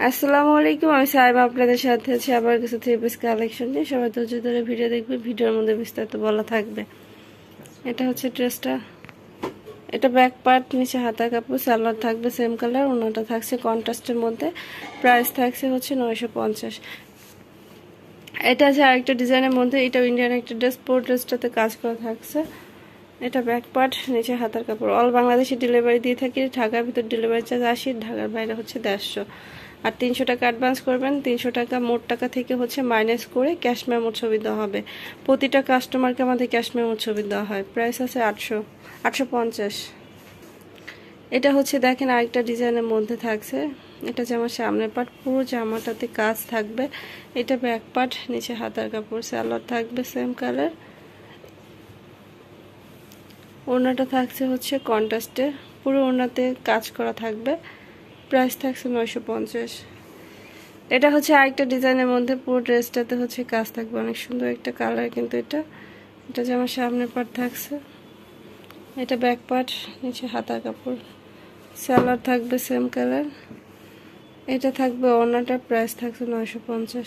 আসসালামু আলাইকুম, আমি সাইমা আপনাদের সাথে আছি আবার কিছু থ্রি পিস কালেকশন নিয়ে। সবাই ধৈর্য ধরে ভিডিও দেখবে, ভিডিওর মধ্যে বিস্তারিত বলা থাকবে। এটা হচ্ছে ড্রেসটা, এটা ব্যাক পার্ট, নিচে হাতা কাপড়, সালোয়ার থাকবে সেম কালার, ওনাটা থাকছে কন্ট্রাস্টের মধ্যে, প্রাইস থাকছে হচ্ছে 950। এটা আছে আরেকটা ডিজাইনের মধ্যে, এটা ইন্ডিয়ান একটা ড্রেস, পুরো ড্রেসটাতে কাজ করা থাকছে। এটা ব্যাক পার্ট, নিচে হাতার কাপড়। অল বাংলাদেশে ডেলিভারি দিয়ে থাকি, ঢাকার ভিতর ডেলিভারি চার্জ 80, ঢাকার বাইরে হচ্ছে 150। আর 300 টাকা অ্যাডভান্স করবেন, 300 টাকা মোট টাকা থেকে হচ্ছে মাইনাস করে ক্যাশ মেমো ছবি দেওয়া হবে। প্রতিটা কাস্টমারকে আমাদের ক্যাশ মেমো ছবি দেওয়া হয়। প্রাইস আছে 850। এটা হচ্ছে দেখেন আরেকটা ডিজাইনের মধ্যে থাকছে। এটা জামার সামনের পার্ট, পুরো জামাটাতে কাজ থাকবে। এটা ব্যাক পার্ট, নিচে হাতার কাপড়, সালোয়ার থাকবে সেম কালার, ওড়নাটা থাকছে হচ্ছে কন্ট্রাস্টে, পুরো ওড়নাতে কাজ করা থাকবে। প্রাইস থাকছে 950। এটা হচ্ছে আরেকটা ডিজাইনের মধ্যে, পুরো ড্রেসটাতে হচ্ছে কাজ থাকবে, অনেক সুন্দর একটা কালার। কিন্তু এটা এটা যেমন সামনের পার্ট থাকছে, এটা ব্যাক পার্ট, নিচে হাতার কাপড়, সালোয়ার থাকবে সেম কালার। এটা থাকবে ওড়নাটা, প্রাইস থাকছে 950।